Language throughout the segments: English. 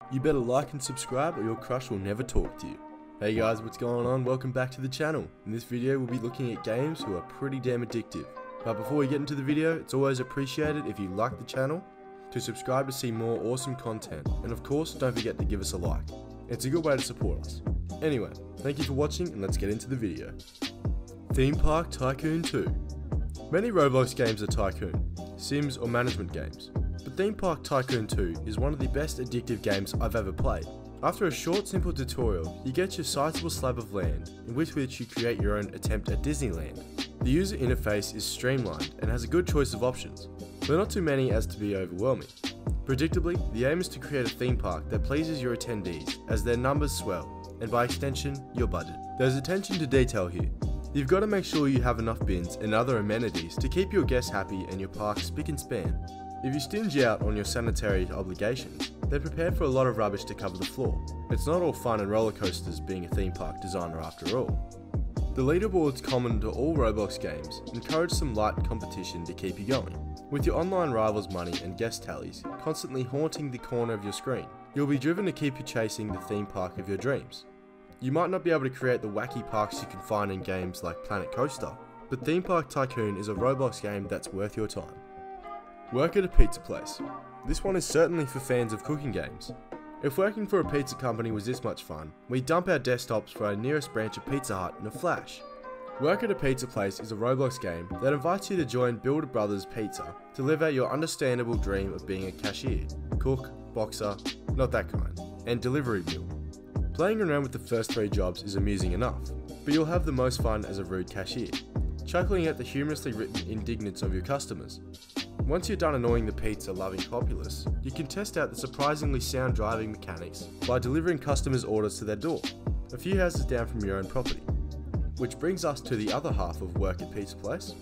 You better like and subscribe or your crush will never talk to you. Hey guys, what's going on? Welcome back to the channel. In this video we'll be looking at games who are pretty damn addictive. But before we get into the video, it's always appreciated if you like the channel, to subscribe to see more awesome content, and of course don't forget to give us a like. It's a good way to support us. Anyway, thank you for watching and let's get into the video. Theme Park Tycoon 2. Many Roblox games are Tycoon, Sims or management games, but Theme Park Tycoon 2 is one of the best addictive games I've ever played. After a short simple tutorial, you get your sizable slab of land, in which you create your own attempt at Disneyland. The user interface is streamlined and has a good choice of options, but not too many as to be overwhelming. Predictably, the aim is to create a theme park that pleases your attendees as their numbers swell, and by extension, your budget. There's attention to detail here. You've got to make sure you have enough bins and other amenities to keep your guests happy and your park spick and span. If you stinge out on your sanitary obligations, then prepare for a lot of rubbish to cover the floor. It's not all fun and roller coasters being a theme park designer after all. The leaderboards common to all Roblox games encourage some light competition to keep you going. With your online rivals' money and guest tallies constantly haunting the corner of your screen, you'll be driven to keep you chasing the theme park of your dreams. You might not be able to create the wacky parks you can find in games like Planet Coaster, but Theme Park Tycoon is a Roblox game that's worth your time. Work at a pizza place. This one is certainly for fans of cooking games. If working for a pizza company was this much fun, we'd dump our desktops for our nearest branch of Pizza Hut in a flash. Work at a Pizza Place is a Roblox game that invites you to join Builder Brothers Pizza to live out your understandable dream of being a cashier, cook, boxer, not that kind, and delivery mule. Playing around with the first 3 jobs is amusing enough, but you'll have the most fun as a rude cashier, chuckling at the humorously written indignance of your customers. Once you're done annoying the pizza-loving populace, you can test out the surprisingly sound driving mechanics by delivering customers' orders to their door, a few houses down from your own property. Which brings us to the other half of work at Pizza Place,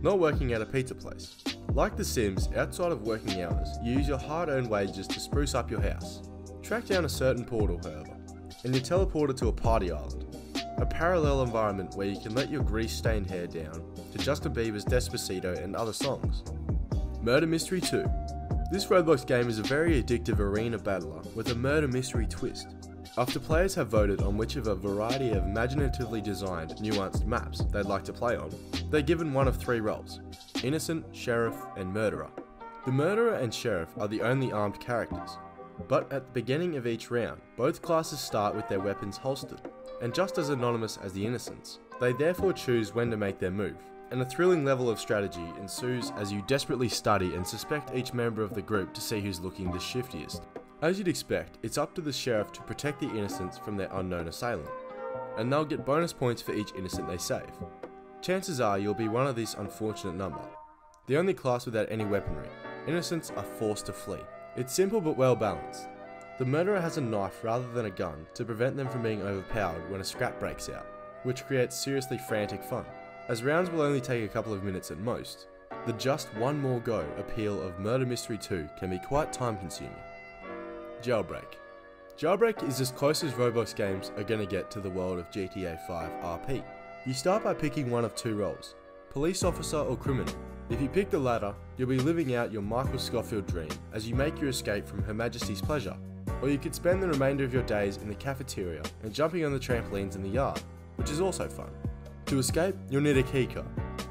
not working at a pizza place. Like The Sims, outside of working hours, you use your hard-earned wages to spruce up your house. Track down a certain portal, however, and you're teleported to a party island, a parallel environment where you can let your grease-stained hair down to Justin Bieber's Despacito and other songs. Murder Mystery 2. This Roblox game is a very addictive arena battler with a murder mystery twist. After players have voted on which of a variety of imaginatively designed, nuanced maps they'd like to play on, they're given one of 3 roles: innocent, sheriff, and murderer. The murderer and sheriff are the only armed characters, but at the beginning of each round, both classes start with their weapons holstered, and just as anonymous as the innocents, they therefore choose when to make their move. And a thrilling level of strategy ensues as you desperately study and suspect each member of the group to see who's looking the shiftiest. As you'd expect, it's up to the sheriff to protect the innocents from their unknown assailant, and they'll get bonus points for each innocent they save. Chances are you'll be one of this unfortunate number. The only class without any weaponry, innocents are forced to flee. It's simple but well balanced. The murderer has a knife rather than a gun to prevent them from being overpowered when a scrap breaks out, which creates seriously frantic fun. As rounds will only take a couple of minutes at most, the just one more go appeal of Murder Mystery 2 can be quite time consuming. Jailbreak. Jailbreak is as close as Roblox games are going to get to the world of GTA 5 RP. You start by picking one of 2 roles, police officer or criminal. If you pick the latter, you'll be living out your Michael Scofield dream as you make your escape from Her Majesty's pleasure, or you could spend the remainder of your days in the cafeteria and jumping on the trampolines in the yard, which is also fun. To escape, you'll need a keycard,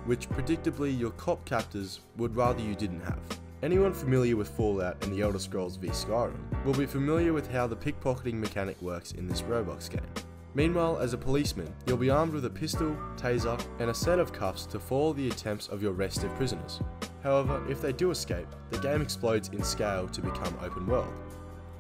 which predictably your cop captors would rather you didn't have. Anyone familiar with Fallout and the Elder Scrolls v Skyrim will be familiar with how the pickpocketing mechanic works in this Roblox game. Meanwhile, as a policeman, you'll be armed with a pistol, taser, and a set of cuffs to foil the attempts of your restive prisoners. However, if they do escape, the game explodes in scale to become open world.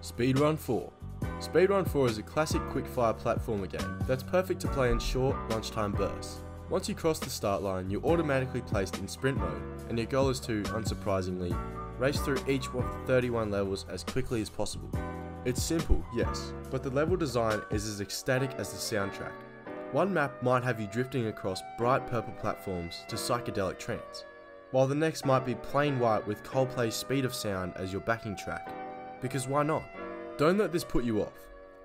Speedrun 4. Speedrun 4 is a classic quick-fire platformer game that's perfect to play in short, lunchtime bursts. Once you cross the start line, you're automatically placed in sprint mode, and your goal is to, unsurprisingly, race through each of the 31 levels as quickly as possible. It's simple, yes, but the level design is as ecstatic as the soundtrack. One map might have you drifting across bright purple platforms to psychedelic trance, while the next might be plain white with Coldplay's Speed of Sound as your backing track. Because why not? Don't let this put you off.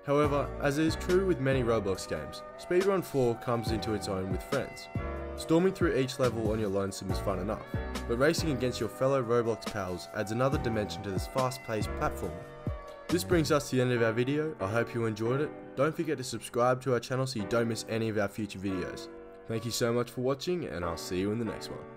However, as is true with many Roblox games, Speedrun 4 comes into its own with friends. Storming through each level on your lonesome is fun enough, but racing against your fellow Roblox pals adds another dimension to this fast-paced platformer. This brings us to the end of our video. I hope you enjoyed it. Don't forget to subscribe to our channel so you don't miss any of our future videos. Thank you so much for watching, and I'll see you in the next one.